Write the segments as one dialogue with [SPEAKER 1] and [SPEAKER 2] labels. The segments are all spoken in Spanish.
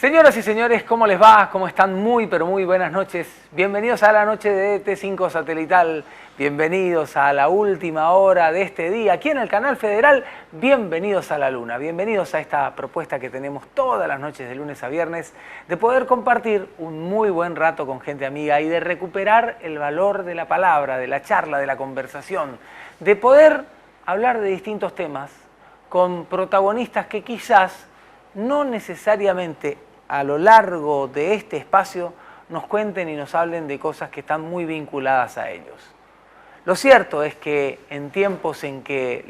[SPEAKER 1] Señoras y señores, ¿cómo les va? ¿Cómo están? Muy, pero muy buenas noches. Bienvenidos a la noche de T5 Satelital. Bienvenidos a la última hora de este día aquí en el Canal Federal. Bienvenidos a la Luna. Bienvenidos a esta propuesta que tenemos todas las noches de lunes a viernes de poder compartir un muy buen rato con gente amiga y de recuperar el valor de la palabra, de la charla, de la conversación, de poder hablar de distintos temas con protagonistas que quizás no necesariamente a lo largo de este espacio nos cuenten y nos hablen de cosas que están muy vinculadas a ellos. Lo cierto es que en tiempos en que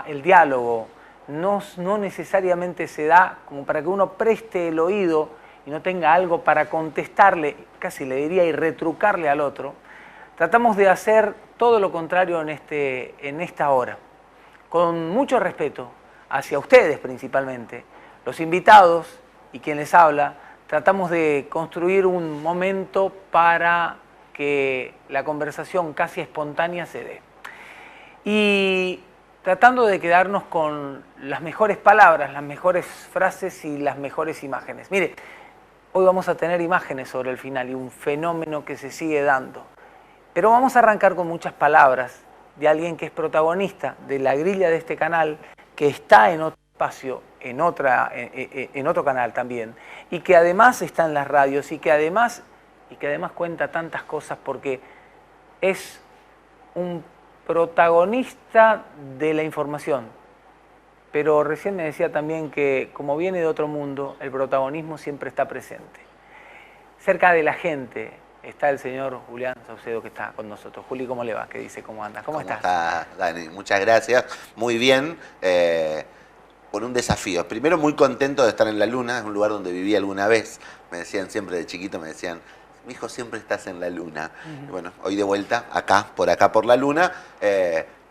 [SPEAKER 1] el diálogo no necesariamente se da como para que uno preste el oído y no tenga algo para contestarle, casi le diría, y retrucarle al otro, tratamos de hacer todo lo contrario en esta hora, con mucho respeto hacia ustedes principalmente, los invitados y quien les habla. Tratamos de construir un momento para que la conversación casi espontánea se dé. Y tratando de quedarnos con las mejores palabras, las mejores frases y las mejores imágenes. Mire, hoy vamos a tener imágenes sobre el final y un fenómeno que se sigue dando. Pero vamos a arrancar con muchas palabras de alguien que es protagonista de la grilla de este canal, que está en otro espacio, en otro canal también, y que además está en las radios y que además cuenta tantas cosas porque es un protagonista de la información. Pero recién me decía también que como viene de otro mundo, el protagonismo siempre está presente. Cerca de la gente está el señor Julián Saucedo, que está con nosotros. Juli, ¿cómo le va? ¿Qué dice? ¿Cómo anda? ¿Cómo estás?
[SPEAKER 2] Está, Dani? Muchas gracias. Muy bien. Con un desafío. Primero, muy contento de estar en la Luna, es un lugar donde viví alguna vez. Me decían siempre de chiquito, me decían, mi hijo, siempre estás en la Luna. Y bueno, hoy de vuelta, acá por la Luna.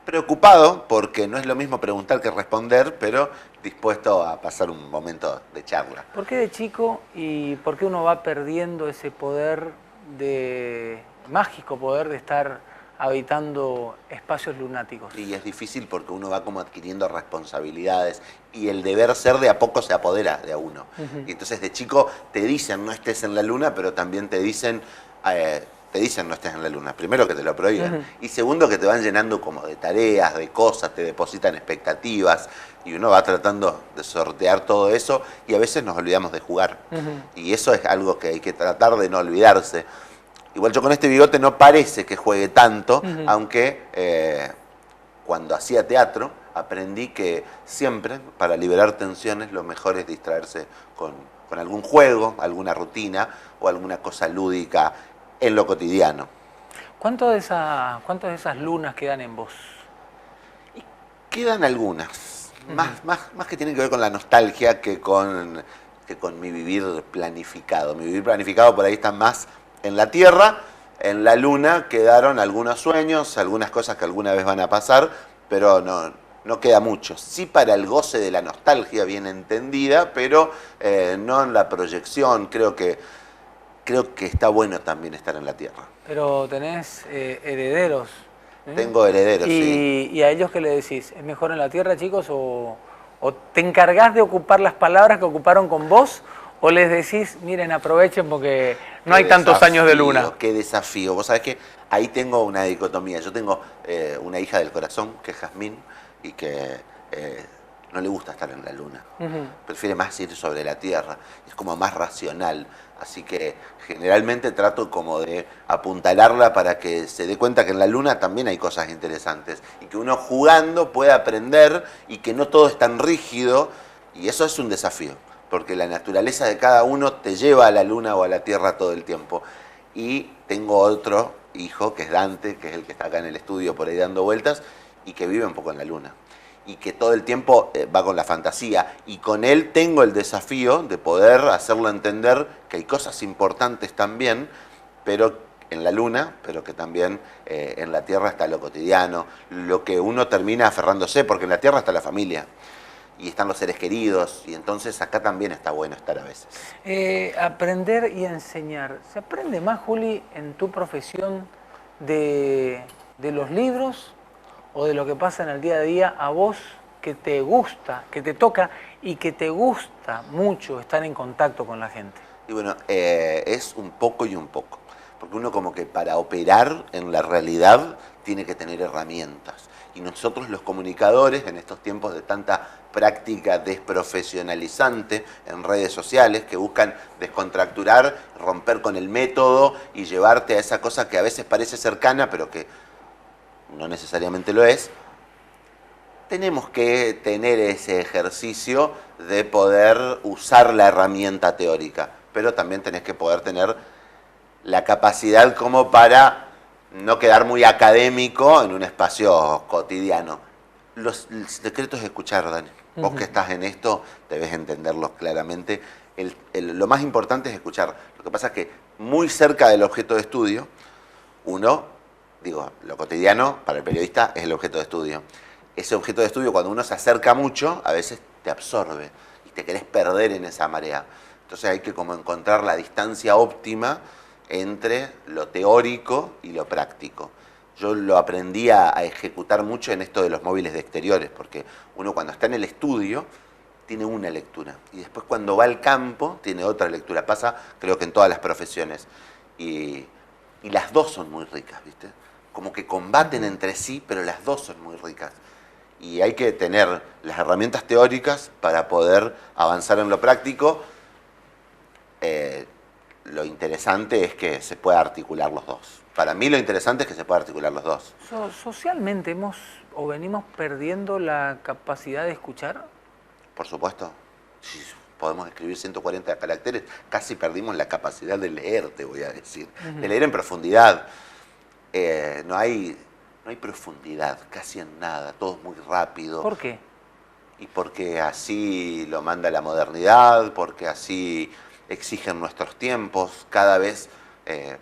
[SPEAKER 2] Preocupado, porque no es lo mismo preguntar que responder, pero dispuesto a pasar un momento de charla.
[SPEAKER 1] ¿Por qué de chico y por qué uno va perdiendo ese poder mágico poder de estar habitando espacios lunáticos?
[SPEAKER 2] Y es difícil porque uno va como adquiriendo responsabilidades y el deber ser de a poco se apodera de a uno. Y entonces de chico te dicen no estés en la Luna, pero también te dicen no estés en la Luna. Primero que te lo prohíben y segundo que te van llenando como de tareas, de cosas, te depositan expectativas y uno va tratando de sortear todo eso y a veces nos olvidamos de jugar. Y eso es algo que hay que tratar de no olvidarse. Igual yo con este bigote no parece que juegue tanto, aunque cuando hacía teatro aprendí que siempre, para liberar tensiones, lo mejor es distraerse con algún juego, alguna rutina o alguna cosa lúdica en lo cotidiano.
[SPEAKER 1] ¿Cuántas de esas lunas quedan en vos?
[SPEAKER 2] Quedan algunas, más que tienen que ver con la nostalgia que con mi vivir planificado. Mi vivir planificado por ahí está más en la Tierra. En la Luna quedaron algunos sueños, algunas cosas que alguna vez van a pasar, pero no queda mucho. Sí para el goce de la nostalgia bien entendida, pero no en la proyección. Creo que está bueno también estar en la Tierra.
[SPEAKER 1] Pero tenés herederos.
[SPEAKER 2] Tengo herederos, sí.
[SPEAKER 1] ¿Y a ellos qué le decís? ¿Es mejor en la Tierra, chicos? ¿O te encargás de ocupar las palabras que ocuparon con vos? ¿O les decís, miren, aprovechen porque no hay tantos años de Luna?
[SPEAKER 2] Qué desafío. Vos sabés que ahí tengo una dicotomía. Yo tengo una hija del corazón, que es Jazmín, y que no le gusta estar en la Luna. Prefiere más ir sobre la Tierra. Es como más racional. Así que generalmente trato como de apuntalarla para que se dé cuenta que en la Luna también hay cosas interesantes. Y que uno jugando puede aprender y que no todo es tan rígido. Y eso es un desafío. Porque la naturaleza de cada uno te lleva a la Luna o a la Tierra todo el tiempo. Y tengo otro hijo, que es Dante, que es el que está acá en el estudio por ahí dando vueltas, y que vive un poco en la Luna. Y que todo el tiempo va con la fantasía. Y con él tengo el desafío de poder hacerlo entender que hay cosas importantes también, pero en la Luna, pero que también en la Tierra está lo cotidiano, lo que uno termina aferrándose, porque en la Tierra está la familia. Y están los seres queridos, y entonces acá también está bueno estar a veces.
[SPEAKER 1] Aprender y enseñar. ¿Se aprende más, Juli, en tu profesión de los libros o de lo que pasa en el día a día a vos que te gusta, que te toca y que te gusta mucho estar en contacto con la gente?
[SPEAKER 2] Y bueno, es un poco y un poco. Porque uno como que para operar en la realidad tiene que tener herramientas. Y nosotros los comunicadores, en estos tiempos de tanta práctica desprofesionalizante en redes sociales, que buscan descontracturar, romper con el método y llevarte a esa cosa que a veces parece cercana, pero que no necesariamente lo es, tenemos que tener ese ejercicio de poder usar la herramienta teórica, pero también tenés que poder tener la capacidad como para no quedar muy académico en un espacio cotidiano. El secreto es escuchar, Dani. Vos que estás en esto, debes entenderlo claramente. Lo más importante es escuchar. Lo que pasa es que muy cerca del objeto de estudio, lo cotidiano para el periodista es el objeto de estudio. Ese objeto de estudio, cuando uno se acerca mucho, a veces te absorbe y te querés perder en esa marea. Entonces hay que como encontrar la distancia óptima entre lo teórico y lo práctico. Yo lo aprendí a ejecutar mucho en esto de los móviles de exteriores, porque uno cuando está en el estudio tiene una lectura y después cuando va al campo tiene otra lectura. Pasa creo que en todas las profesiones y las dos son muy ricas, ¿viste? Como que combaten entre sí, pero las dos son muy ricas. Y hay que tener las herramientas teóricas para poder avanzar en lo práctico. Lo interesante es que se pueda articular los dos. Para mí lo interesante es que se pueda articular los dos.
[SPEAKER 1] ¿Socialmente venimos perdiendo la capacidad de escuchar?
[SPEAKER 2] Por supuesto. Si podemos escribir 140 caracteres, casi perdimos la capacidad de leer, te voy a decir. De leer en profundidad. No hay profundidad, casi en nada. Todo es muy rápido.
[SPEAKER 1] ¿Por qué?
[SPEAKER 2] Y porque así lo manda la modernidad, porque así exigen nuestros tiempos, cada vez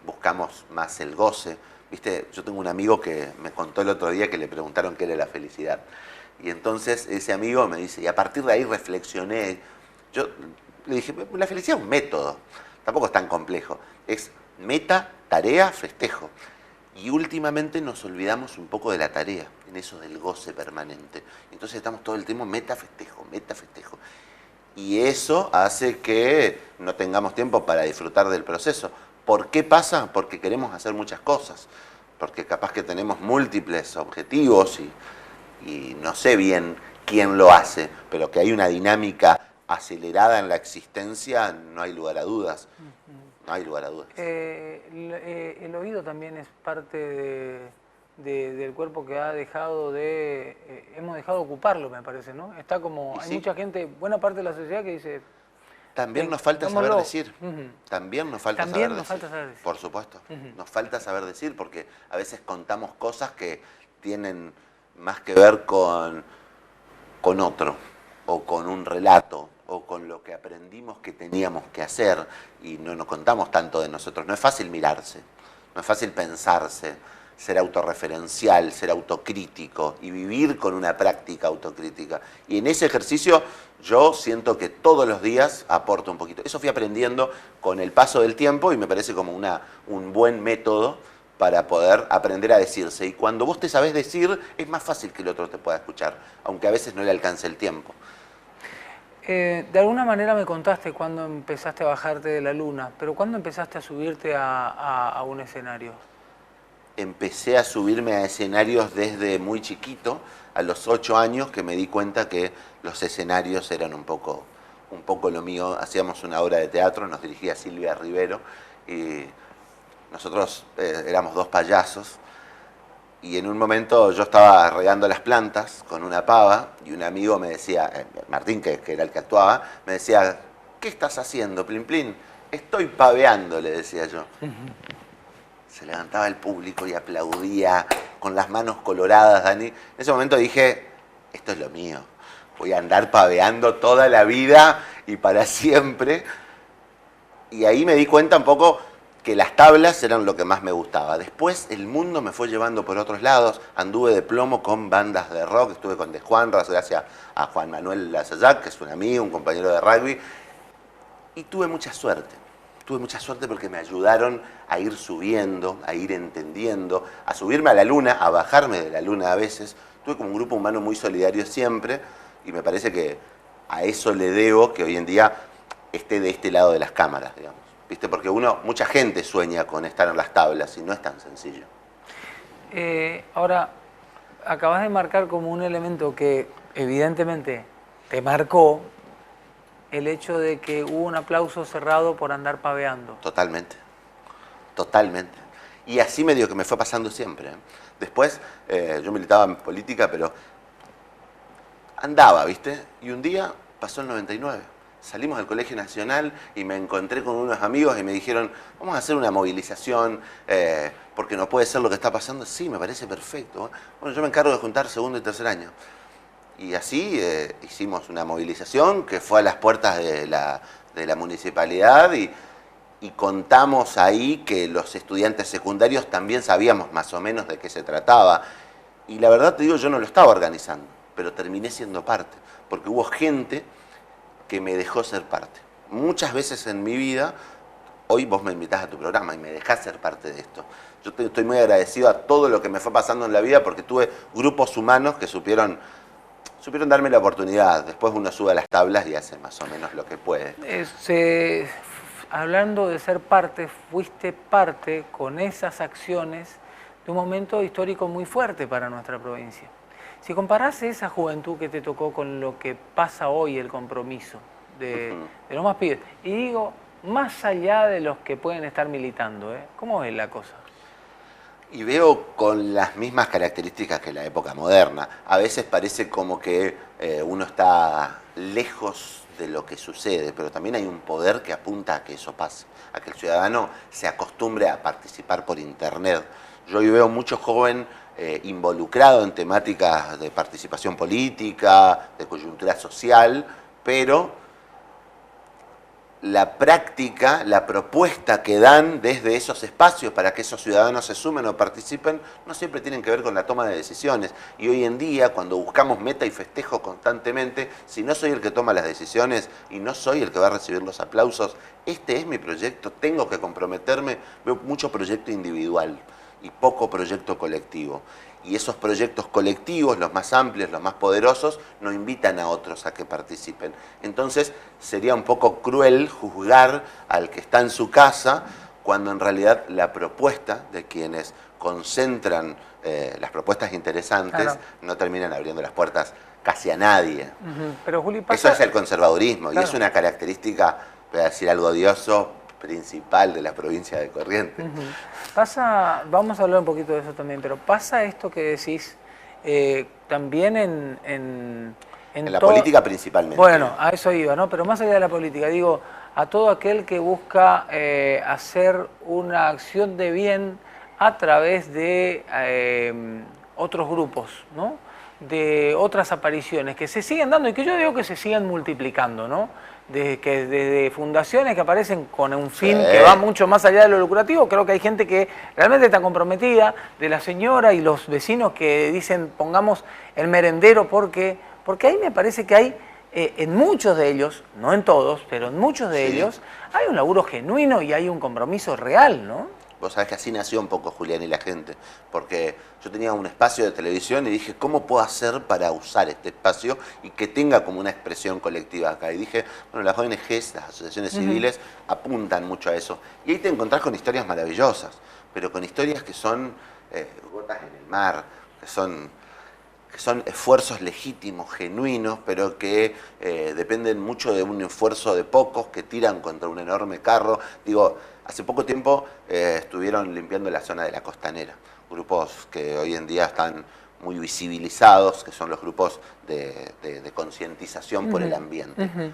[SPEAKER 2] buscamos más el goce. ¿Viste? Yo tengo un amigo que me contó el otro día que le preguntaron qué era la felicidad. Y entonces ese amigo me dice, y a partir de ahí reflexioné. Yo le dije, la felicidad es un método, tampoco es tan complejo. Es meta, tarea, festejo. Y últimamente nos olvidamos un poco de la tarea, en eso del goce permanente. Entonces estamos todo el tiempo meta, festejo, meta, festejo. Y eso hace que no tengamos tiempo para disfrutar del proceso. ¿Por qué pasa? Porque queremos hacer muchas cosas. Porque capaz que tenemos múltiples objetivos y no sé bien quién lo hace, pero que hay una dinámica acelerada en la existencia, no hay lugar a dudas. No hay lugar a dudas.
[SPEAKER 1] El oído también es parte del cuerpo que hemos dejado de ocuparlo, me parece, ¿no? Está como, hay mucha gente, buena parte de la sociedad que dice...
[SPEAKER 2] También nos falta saber decir. También nos falta saber decir. Por supuesto. Nos falta saber decir porque a veces contamos cosas que tienen más que ver con otro o con un relato o con lo que aprendimos que teníamos que hacer y no nos contamos tanto de nosotros. No es fácil mirarse, no es fácil pensarse, ser autorreferencial, ser autocrítico y vivir con una práctica autocrítica. Y en ese ejercicio yo siento que todos los días aporto un poquito. Eso fui aprendiendo con el paso del tiempo y me parece como un buen método para poder aprender a decirse. Y cuando vos te sabés decir, es más fácil que el otro te pueda escuchar, aunque a veces no le alcance el tiempo.
[SPEAKER 1] De alguna manera me contaste cuando empezaste a bajarte de la luna, pero ¿cuándo empezaste a subirte a un escenario?
[SPEAKER 2] Empecé a subirme a escenarios desde muy chiquito, a los 8 años, que me di cuenta que los escenarios eran un poco lo mío. Hacíamos una obra de teatro, nos dirigía Silvia Rivero, y nosotros éramos 2 payasos, y en un momento yo estaba regando las plantas con una pava, y un amigo me decía, Martín, que era el que actuaba, me decía, ¿qué estás haciendo, Plin Plin? Estoy paveando, le decía yo. Se levantaba el público y aplaudía con las manos coloradas, Dani. En ese momento dije, esto es lo mío. Voy a andar paveando toda la vida y para siempre. Y ahí me di cuenta un poco que las tablas eran lo que más me gustaba. Después el mundo me fue llevando por otros lados. Anduve de plomo con bandas de rock. Estuve con The Juanras, gracias a Juan Manuel Lasallac, que es un amigo, un compañero de rugby. Y tuve mucha suerte. Tuve mucha suerte porque me ayudaron a ir subiendo, a ir entendiendo, a subirme a la luna, a bajarme de la luna a veces. tuve como un grupo humano muy solidario siempre y me parece que a eso le debo que hoy en día esté de este lado de las cámaras, digamos. ¿Viste? Porque mucha gente sueña con estar en las tablas y no es tan sencillo.
[SPEAKER 1] Ahora, acabas de marcar como un elemento que evidentemente te marcó el hecho de que hubo un aplauso cerrado por andar paveando.
[SPEAKER 2] Totalmente, totalmente. Y así medio que me fue pasando siempre. Después, yo militaba en política, pero andaba, ¿viste? Y un día pasó el 99. Salimos del Colegio Nacional y me encontré con unos amigos y me dijeron, vamos a hacer una movilización porque no puede ser lo que está pasando. Sí, me parece perfecto. Bueno, yo me encargo de juntar segundo y tercer año. Y así hicimos una movilización que fue a las puertas de la municipalidad y contamos ahí que los estudiantes secundarios también sabíamos más o menos de qué se trataba. Y la verdad te digo, yo no lo estaba organizando, pero terminé siendo parte, porque hubo gente que me dejó ser parte. Muchas veces en mi vida, hoy vos me invitás a tu programa y me dejás ser parte de esto. Yo estoy muy agradecido a todo lo que me fue pasando en la vida porque tuve grupos humanos que supieron darme la oportunidad. Después uno sube a las tablas y hace más o menos lo que puede.
[SPEAKER 1] Hablando de ser parte, fuiste parte con esas acciones de un momento histórico muy fuerte para nuestra provincia. Si comparás esa juventud que te tocó con lo que pasa hoy, el compromiso de los más pibes, y digo, más allá de los que pueden estar militando, ¿cómo es la cosa?
[SPEAKER 2] Y veo con las mismas características que la época moderna. A veces parece como que uno está lejos de lo que sucede, pero también hay un poder que apunta a que eso pase, a que el ciudadano se acostumbre a participar por internet. Yo hoy veo mucho joven involucrado en temáticas de participación política, de coyuntura social, pero la práctica, la propuesta que dan desde esos espacios para que esos ciudadanos se sumen o participen, no siempre tienen que ver con la toma de decisiones. Y hoy en día, cuando buscamos meta y festejo constantemente, si no soy el que toma las decisiones y no soy el que va a recibir los aplausos, este es mi proyecto, tengo que comprometerme, veo mucho proyecto individual y poco proyecto colectivo. Y esos proyectos colectivos, los más amplios, los más poderosos, no invitan a otros a que participen. Entonces sería un poco cruel juzgar al que está en su casa cuando en realidad la propuesta de quienes concentran las propuestas interesantes claro, no terminan abriendo las puertas casi a nadie.
[SPEAKER 1] Pero, Juli, pasa...
[SPEAKER 2] Eso es el conservadurismo claro, y es una característica, voy a decir algo odioso, principal de la provincia de Corrientes.
[SPEAKER 1] Pasa, vamos a hablar un poquito de eso también, pero pasa esto que decís también en
[SPEAKER 2] la política principalmente.
[SPEAKER 1] Bueno, a eso iba, ¿no? Pero más allá de la política, digo, a todo aquel que busca hacer una acción de bien a través de otros grupos, ¿no? De otras apariciones que se siguen dando y que yo digo que se sigan multiplicando, ¿no? Desde fundaciones que aparecen con un fin que va mucho más allá de lo lucrativo, creo que hay gente que realmente está comprometida, de la señora y los vecinos que dicen pongamos el merendero porque ahí me parece que hay en muchos de ellos, no en todos, pero en muchos de ellos hay un laburo genuino y hay un compromiso real, ¿no?
[SPEAKER 2] Vos sabés que así nació un poco Julián y la gente, porque yo tenía un espacio de televisión y dije, ¿cómo puedo hacer para usar este espacio y que tenga como una expresión colectiva acá? Y dije, bueno, las ONGs, las asociaciones civiles, apuntan mucho a eso. Y ahí te encontrás con historias maravillosas, pero con historias que son gotas en el mar, que son esfuerzos legítimos, genuinos, pero que dependen mucho de un esfuerzo de pocos que tiran contra un enorme carro. Digo, hace poco tiempo estuvieron limpiando la zona de la Costanera, grupos que hoy en día están muy visibilizados, que son los grupos de concientización por el ambiente.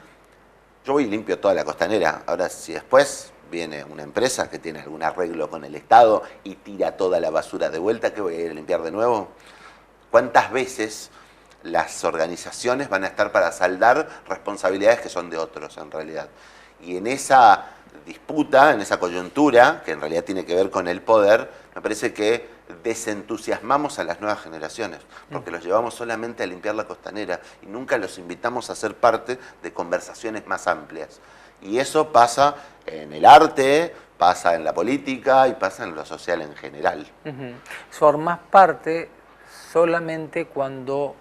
[SPEAKER 2] Yo voy y limpio toda la Costanera. Ahora, si después viene una empresa que tiene algún arreglo con el Estado y tira toda la basura de vuelta, ¿qué voy a ir a limpiar de nuevo? ¿Cuántas veces las organizaciones van a estar para saldar responsabilidades que son de otros en realidad? Y en esa disputa, en esa coyuntura, que en realidad tiene que ver con el poder, me parece que desentusiasmamos a las nuevas generaciones, porque los llevamos solamente a limpiar la Costanera y nunca los invitamos a ser parte de conversaciones más amplias. Y eso pasa en el arte, pasa en la política y pasa en lo social en general.
[SPEAKER 1] Formás parte, solamente cuando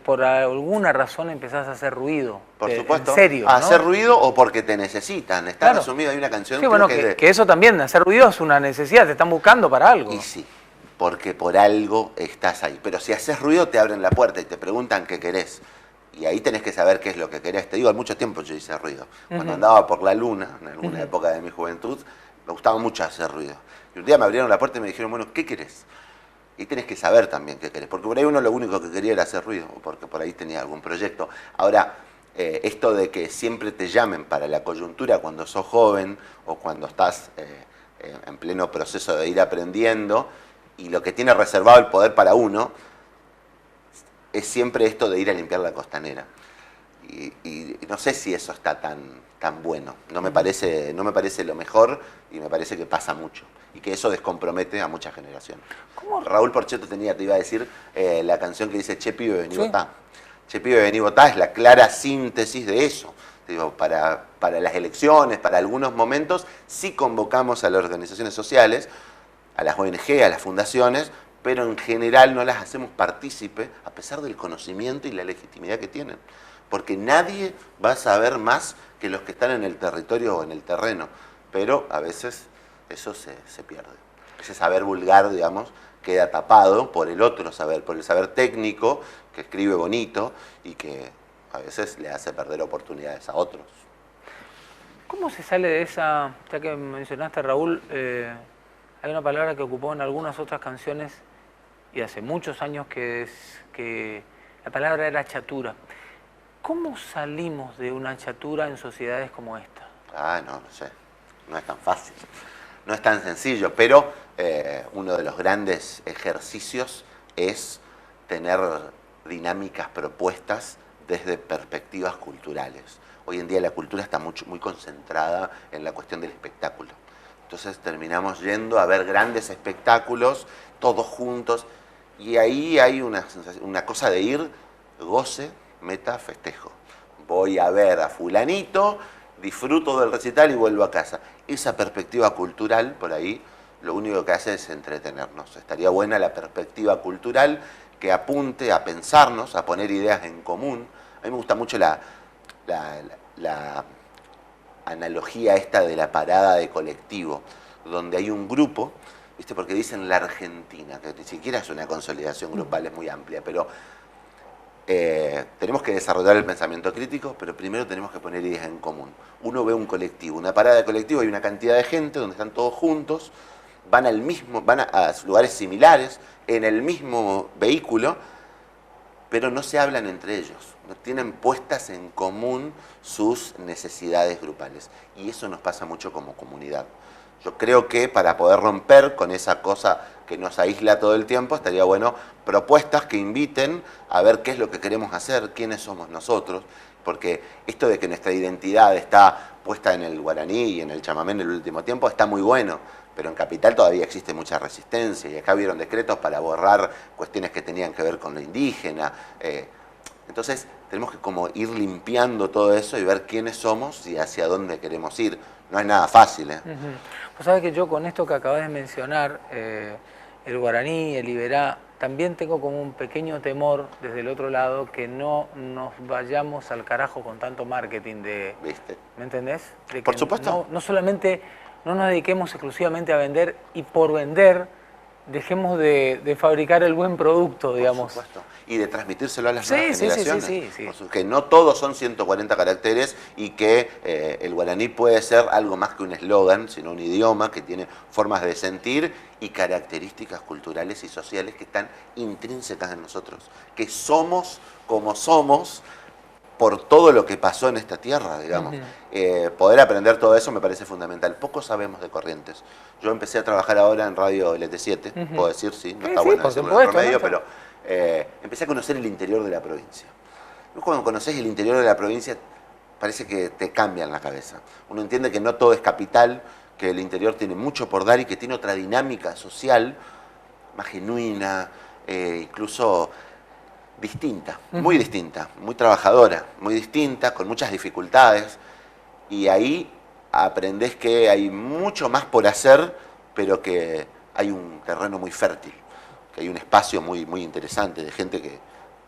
[SPEAKER 1] por alguna razón empezás a hacer ruido.
[SPEAKER 2] Por supuesto.
[SPEAKER 1] En serio,
[SPEAKER 2] A
[SPEAKER 1] ¿no?
[SPEAKER 2] hacer ruido o porque te necesitan. Está
[SPEAKER 1] Claro.
[SPEAKER 2] resumido, hay una canción.
[SPEAKER 1] Sí, bueno, que eso también, hacer ruido es una necesidad, te están buscando para algo.
[SPEAKER 2] Y sí, porque por algo estás ahí. Pero si haces ruido te abren la puerta y te preguntan qué querés. Y ahí tenés que saber qué es lo que querés. Te digo, al mucho tiempo yo hice ruido. Cuando andaba por la luna, en alguna época de mi juventud, me gustaba mucho hacer ruido. Y un día me abrieron la puerta y me dijeron, bueno, ¿qué querés? Y tenés que saber también qué querés. Porque por ahí uno lo único que quería era hacer ruido, o porque por ahí tenía algún proyecto. Ahora, esto de que siempre te llamen para la coyuntura cuando sos joven o cuando estás en pleno proceso de ir aprendiendo, y lo que tiene reservado el poder para uno es siempre esto de ir a limpiar la costanera. Y no sé si eso está tan bueno. No me parece lo mejor y me parece que pasa mucho. Y que eso descompromete a muchas generaciones.
[SPEAKER 1] ¿Cómo?
[SPEAKER 2] Raúl Porchetto te iba a decir la canción que dice Che pibe, vení votá. Che pibe, vení votá es la clara síntesis de eso. Digo, para las elecciones, para algunos momentos, sí convocamos a las organizaciones sociales, a las ONG, a las fundaciones, pero en general no las hacemos partícipe, a pesar del conocimiento y la legitimidad que tienen. Porque nadie va a saber más que los que están en el territorio o en el terreno, pero a veces eso se pierde. Ese saber vulgar, digamos, queda tapado por el otro saber, por el saber técnico, que escribe bonito y que a veces le hace perder oportunidades a otros.
[SPEAKER 1] ¿Cómo se sale de esa, ya que mencionaste, Raúl, hay una palabra que ocupó en algunas otras canciones y hace muchos años que la palabra era chatura. ¿Cómo salimos de una chatura en sociedades como esta?
[SPEAKER 2] No sé, no es tan fácil, no es tan sencillo, pero uno de los grandes ejercicios es tener dinámicas propuestas desde perspectivas culturales. Hoy en día la cultura está muy concentrada en la cuestión del espectáculo. Entonces terminamos yendo a ver grandes espectáculos, todos juntos, y ahí hay una cosa de ir, goce, meta, festejo. Voy a ver a fulanito, disfruto del recital y vuelvo a casa. Esa perspectiva cultural, por ahí, lo único que hace es entretenernos. Estaría buena la perspectiva cultural que apunte a pensarnos, a poner ideas en común. A mí me gusta mucho la analogía esta de la parada de colectivo, donde hay un grupo, ¿viste? Porque dicen la Argentina, que ni siquiera es una consolidación grupal, es muy amplia, pero tenemos que desarrollar el pensamiento crítico, pero primero tenemos que poner ideas en común. Uno ve un colectivo, una parada de colectivo, hay una cantidad de gente donde están todos juntos, van a lugares similares, en el mismo vehículo, pero no se hablan entre ellos, no tienen puestas en común sus necesidades grupales. Y eso nos pasa mucho como comunidad. Yo creo que para poder romper con esa cosa que nos aísla todo el tiempo, estaría bueno propuestas que inviten a ver qué es lo que queremos hacer, quiénes somos nosotros, porque esto de que nuestra identidad está puesta en el guaraní y en el chamamé en el último tiempo está muy bueno, pero en Capital todavía existe mucha resistencia y acá hubieron decretos para borrar cuestiones que tenían que ver con lo indígena. Entonces tenemos que como ir limpiando todo eso y ver quiénes somos y hacia dónde queremos ir. No es nada fácil.
[SPEAKER 1] Pues sabes que yo con esto que acabas de mencionar, el guaraní, el iberá, también tengo como un pequeño temor desde el otro lado que no nos vayamos al carajo con tanto marketing de...
[SPEAKER 2] ¿Viste?
[SPEAKER 1] ¿Me entendés? De que
[SPEAKER 2] Por supuesto.
[SPEAKER 1] No solamente no nos dediquemos exclusivamente a vender y por vender dejemos de fabricar el buen producto, digamos.
[SPEAKER 2] Por supuesto. Y de transmitírselo a las nuevas
[SPEAKER 1] Sí.
[SPEAKER 2] generaciones. Que no todos son 140 caracteres y que el guaraní puede ser algo más que un eslogan, sino un idioma que tiene formas de sentir y características culturales y sociales que están intrínsecas en nosotros. Que somos como somos por todo lo que pasó en esta tierra, digamos. Poder aprender todo eso me parece fundamental. Poco sabemos de Corrientes. Yo empecé a trabajar ahora en Radio LT7, puedo decir, sí, no está bueno decirlo en promedio, pero empecé a conocer el interior de la provincia. Y cuando conoces el interior de la provincia, parece que te cambian la cabeza. Uno entiende que no todo es capital, que el interior tiene mucho por dar y que tiene otra dinámica social más genuina, incluso distinta, muy distinta, muy trabajadora, muy distinta, con muchas dificultades, y ahí aprendés que hay mucho más por hacer, pero que hay un terreno muy fértil, que hay un espacio muy, muy interesante de gente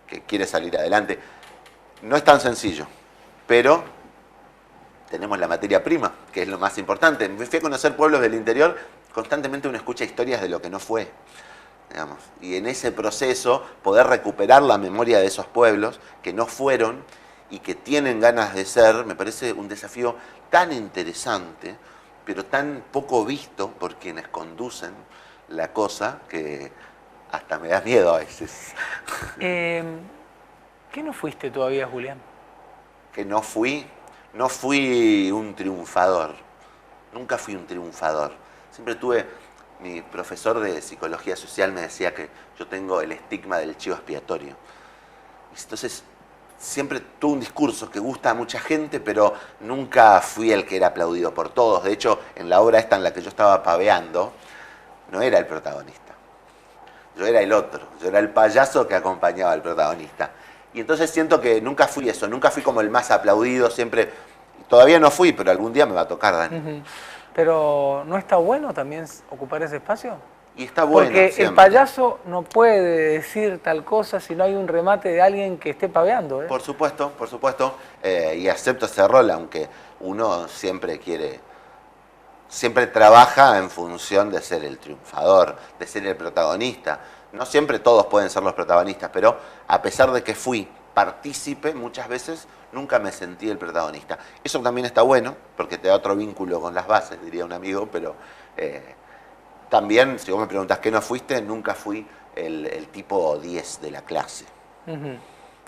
[SPEAKER 2] que quiere salir adelante. No es tan sencillo, pero tenemos la materia prima, que es lo más importante. Me fui a conocer pueblos del interior, constantemente uno escucha historias de lo que no fue, digamos. Y en ese proceso, poder recuperar la memoria de esos pueblos que no fueron y que tienen ganas de ser, me parece un desafío tan interesante, pero tan poco visto por quienes conducen la cosa, que hasta me da miedo a veces.
[SPEAKER 1] ¿Qué no fuiste todavía, Julián?
[SPEAKER 2] Que no fui un triunfador. Nunca fui un triunfador. Siempre mi profesor de psicología social me decía que yo tengo el estigma del chivo expiatorio. Entonces, siempre tuve un discurso que gusta a mucha gente, pero nunca fui el que era aplaudido por todos. De hecho, en la obra esta en la que yo estaba paveando, no era el protagonista. Yo era el otro. Yo era el payaso que acompañaba al protagonista. Y entonces siento que nunca fui eso, nunca fui como el más aplaudido, siempre, todavía no fui, pero algún día me va a tocar, Dani.
[SPEAKER 1] Pero ¿no está bueno también ocupar ese espacio?
[SPEAKER 2] Y está bueno.
[SPEAKER 1] Porque
[SPEAKER 2] siempre.
[SPEAKER 1] el payaso no puede decir tal cosa si no hay un remate de alguien que esté paveando, ¿eh?
[SPEAKER 2] Por supuesto, y acepto ese rol, aunque uno siempre trabaja en función de ser el triunfador, de ser el protagonista. No siempre todos pueden ser los protagonistas, pero a pesar de que fui partícipe, muchas veces nunca me sentí el protagonista. Eso también está bueno, porque te da otro vínculo con las bases, diría un amigo, pero también, si vos me preguntás qué no fuiste, nunca fui el tipo 10 de la clase.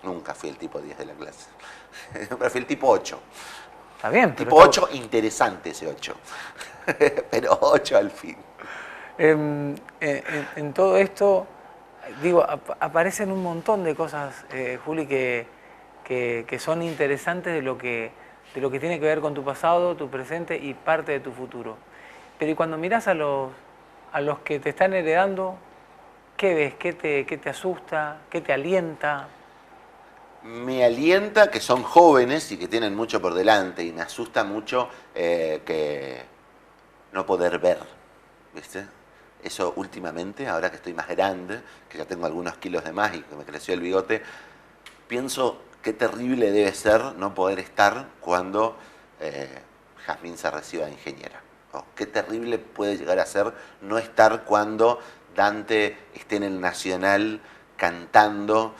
[SPEAKER 2] Nunca fui el tipo 10 de la clase. Pero fui el tipo 8.
[SPEAKER 1] Está bien.
[SPEAKER 2] Tipo 8, interesante ese 8. Pero 8 al fin.
[SPEAKER 1] En todo esto, digo, aparecen un montón de cosas, Juli, que son interesantes de lo que tiene que ver con tu pasado, tu presente y parte de tu futuro. Pero y cuando mirás a los que te están heredando, ¿qué ves? ¿Qué te asusta? ¿Qué te alienta?
[SPEAKER 2] Me alienta que son jóvenes y que tienen mucho por delante, y me asusta mucho que no poder ver, ¿viste? Eso últimamente, ahora que estoy más grande, que ya tengo algunos kilos de más y que me creció el bigote, pienso qué terrible debe ser no poder estar cuando Jazmín se reciba de ingeniera. O qué terrible puede llegar a ser no estar cuando Dante esté en el Nacional cantando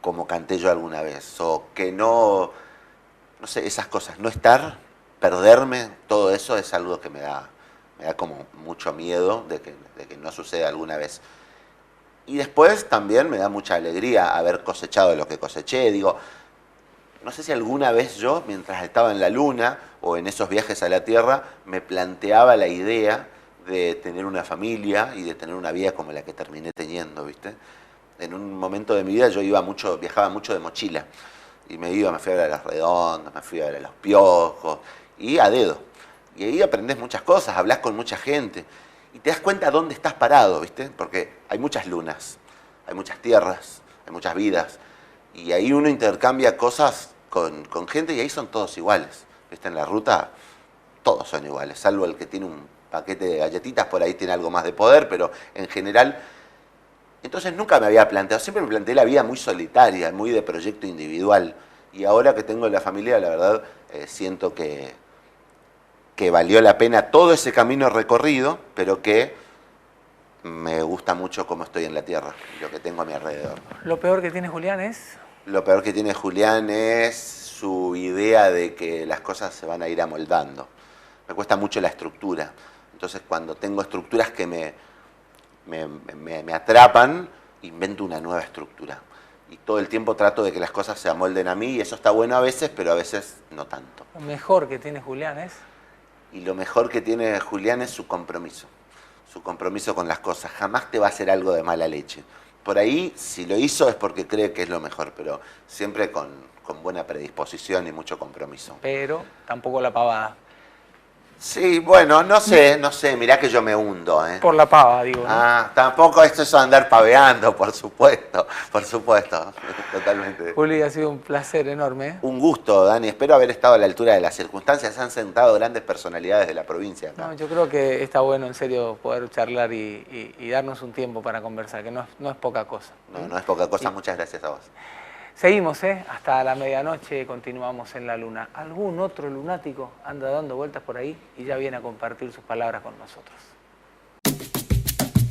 [SPEAKER 2] como canté yo alguna vez. O que no sé, esas cosas, no estar, perderme, todo eso es algo que me da como mucho miedo de que no suceda alguna vez. Y después también me da mucha alegría haber cosechado lo que coseché. Digo, no sé si alguna vez yo, mientras estaba en la Luna o en esos viajes a la Tierra, me planteaba la idea de tener una familia y de tener una vida como la que terminé teniendo, ¿viste? En un momento de mi vida yo viajaba mucho de mochila. Y me fui a ver a Las Redondas, me fui a ver a Los Piojos, y a dedo. Y ahí aprendés muchas cosas, hablás con mucha gente. Y te das cuenta dónde estás parado, ¿viste? Porque hay muchas lunas, hay muchas tierras, hay muchas vidas. Y ahí uno intercambia cosas con gente y ahí son todos iguales. ¿Viste? En la ruta todos son iguales, salvo el que tiene un paquete de galletitas, por ahí tiene algo más de poder, pero en general... Entonces nunca me había planteado, siempre me planteé la vida muy solitaria, muy de proyecto individual. Y ahora que tengo la familia, la verdad, siento que valió la pena todo ese camino recorrido, pero que me gusta mucho cómo estoy en la tierra, lo que tengo a mi alrededor.
[SPEAKER 1] ¿Lo peor que tiene Julián es?
[SPEAKER 2] Lo peor que tiene Julián es su idea de que las cosas se van a ir amoldando. Me cuesta mucho la estructura. Entonces cuando tengo estructuras que me atrapan, invento una nueva estructura. Y todo el tiempo trato de que las cosas se amolden a mí, y eso está bueno a veces, pero a veces no tanto.
[SPEAKER 1] Lo mejor que tiene Julián es...
[SPEAKER 2] Y lo mejor que tiene Julián es su compromiso con las cosas. Jamás te va a hacer algo de mala leche. Por ahí, si lo hizo es porque cree que es lo mejor, pero siempre con buena predisposición y mucho compromiso.
[SPEAKER 1] Pero tampoco la pavada.
[SPEAKER 2] Sí, bueno, no sé, mirá que yo me hundo, ¿eh?
[SPEAKER 1] Por la pava, digo, ¿no?
[SPEAKER 2] Ah, tampoco esto es andar paveando, por supuesto, totalmente.
[SPEAKER 1] Juli, ha sido un placer enorme, ¿eh?
[SPEAKER 2] Un gusto, Dani, espero haber estado a la altura de las circunstancias, se han sentado grandes personalidades de la provincia acá.
[SPEAKER 1] No, yo creo que está bueno, en serio, poder charlar y darnos un tiempo para conversar, que no es poca cosa.
[SPEAKER 2] No, no es poca cosa,
[SPEAKER 1] Sí.
[SPEAKER 2] muchas gracias a vos.
[SPEAKER 1] Seguimos, hasta la medianoche, continuamos en la luna. ¿Algún otro lunático anda dando vueltas por ahí y ya viene a compartir sus palabras con nosotros?